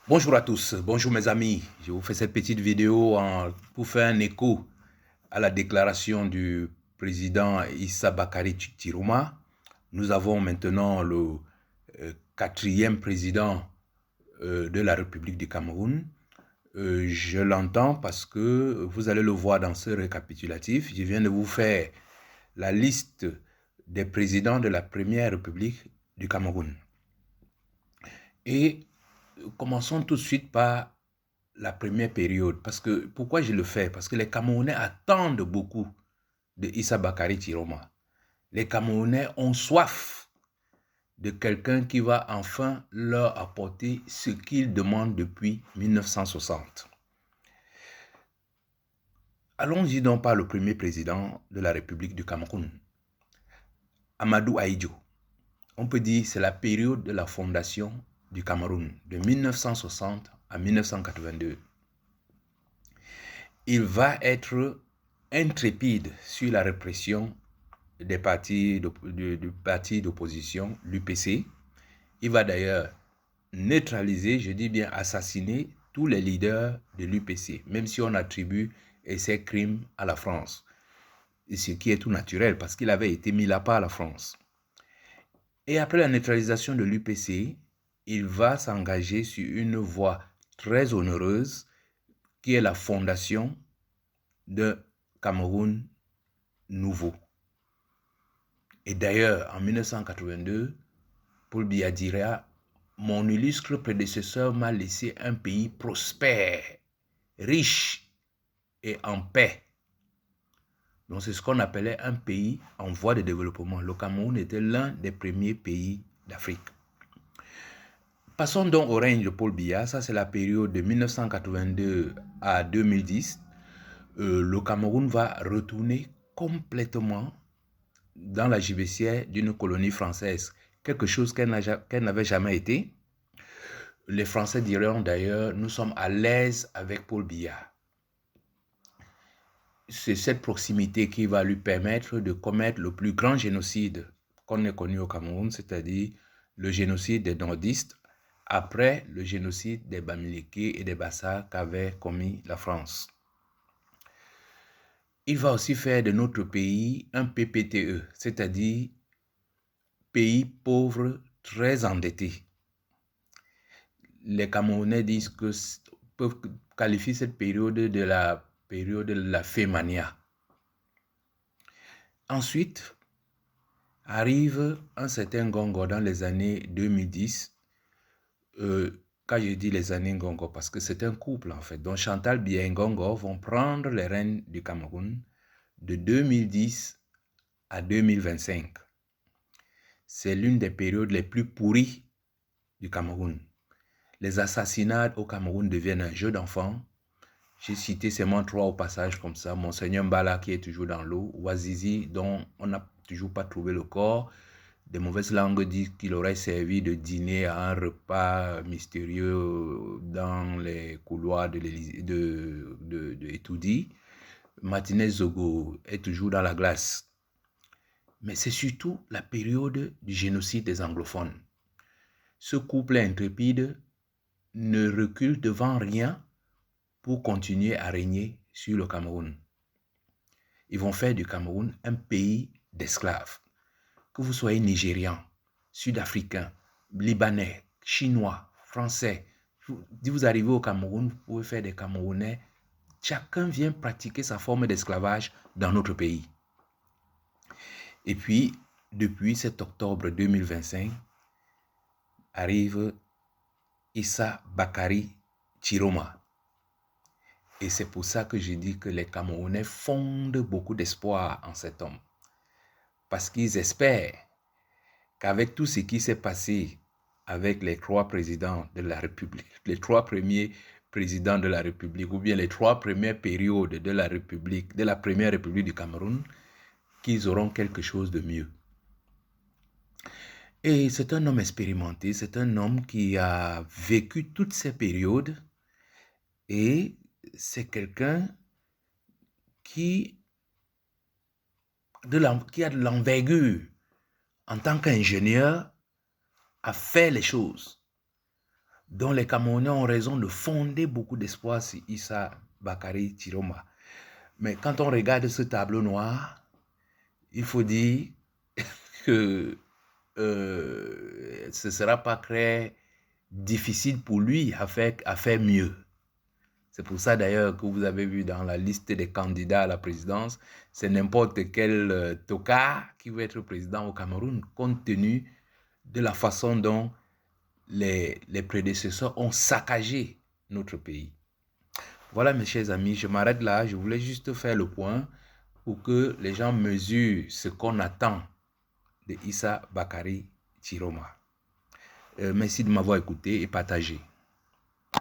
Bonjour à tous, bonjour mes amis. Je vous fais cette petite vidéo pour faire un écho à la déclaration du président Issa Bakari Chirouma. Nous avons maintenant le quatrième président de la République du Cameroun. Je l'entends parce que vous allez le voir dans ce récapitulatif. Je viens de vous faire la liste des présidents de la première République du Cameroun. Et commençons tout de suite par la première période. Parce que, pourquoi je le fais? Parce que les Camerounais attendent beaucoup de Issa Bakari Tiroma. Les Camerounais ont soif de quelqu'un qui va enfin leur apporter ce qu'ils demandent depuis 1960. Allons-y donc par le premier président de la République du Cameroun, Amadou Ahidjo. On peut dire que c'est la période de la fondation du Cameroun, de 1960 à 1982. Il va être intrépide sur la répression des partis d'opposition, l'UPC. Il va d'ailleurs neutraliser, je dis bien assassiner, tous les leaders de l'UPC, même si on attribue ces crimes à la France. Ce qui est tout naturel, parce qu'il avait été mis là par la France. Et après la neutralisation de l'UPC, il va s'engager sur une voie très onéreuse, qui est la fondation de Cameroun nouveau. Et d'ailleurs, en 1982, Paul Biya dira « Mon illustre prédécesseur m'a laissé un pays prospère, riche et en paix. » Donc c'est ce qu'on appelait un pays en voie de développement. Le Cameroun était l'un des premiers pays d'Afrique. Passons donc au règne de Paul Biya. Ça, c'est la période de 1982 à 2010. Le Cameroun va retourner complètement dans la gibecière d'une colonie française, quelque chose qu'elle n'avait jamais été. Les Français diront d'ailleurs, nous sommes à l'aise avec Paul Biya. C'est cette proximité qui va lui permettre de commettre le plus grand génocide qu'on ait connu au Cameroun, c'est-à-dire le génocide des nordistes, après le génocide des Bamileke et des Bassa qu'avait commis la France. Il va aussi faire de notre pays un PPTE, c'est-à-dire pays pauvre très endetté. Les Camerounais disent que peuvent qualifier cette période de la période de la Fémania. Ensuite, arrive un certain Ngongo dans les années 2010. Quand je dis les années Ngongo, parce que c'est un couple en fait. Donc Chantal Biya et Ngongo vont prendre les rênes du Cameroun de 2010 à 2025. C'est l'une des périodes les plus pourries du Cameroun. Les assassinats au Cameroun deviennent un jeu d'enfant. J'ai cité seulement trois au passage comme ça. Monseigneur Mbala qui est toujours dans l'eau. Ouazizi dont on n'a toujours pas trouvé le corps. Des mauvaises langues disent qu'il aurait servi de dîner à un repas mystérieux dans les couloirs de Etoudi. Martinez Zogo est toujours dans la glace. Mais c'est surtout la période du génocide des anglophones. Ce couple intrépide ne recule devant rien pour continuer à régner sur le Cameroun. Ils vont faire du Cameroun un pays d'esclaves. Que vous soyez Nigérian, Sud-Africain, Libanais, Chinois, Français, si vous arrivez au Cameroun, vous pouvez faire des Camerounais. Chacun vient pratiquer sa forme d'esclavage dans notre pays. Et puis, depuis cet octobre 2025, arrive Issa Bakari Tiroma. Et c'est pour ça que je dis que les Camerounais fondent beaucoup d'espoir en cet homme. Parce qu'ils espèrent qu'avec tout ce qui s'est passé avec les trois présidents de la République, les trois premiers présidents de la République, ou bien les trois premières périodes de la République, de la première République du Cameroun, qu'ils auront quelque chose de mieux. Et c'est un homme expérimenté, c'est un homme qui a vécu toutes ces périodes et c'est quelqu'un qui a de l'envergure en tant qu'ingénieur à faire les choses. dont les Camerounais ont raison de fonder beaucoup d'espoir sur Issa Bakary Chiroma. Mais quand on regarde ce tableau noir, il faut dire que ce ne sera pas très difficile pour lui à faire mieux. C'est pour ça d'ailleurs que vous avez vu dans la liste des candidats à la présidence, c'est n'importe quel tocard qui veut être président au Cameroun, compte tenu de la façon dont les prédécesseurs ont saccagé notre pays. Voilà mes chers amis, je m'arrête là, je voulais juste faire le point pour que les gens mesurent ce qu'on attend de Issa Bakary Chiroma. Merci de m'avoir écouté et partagé.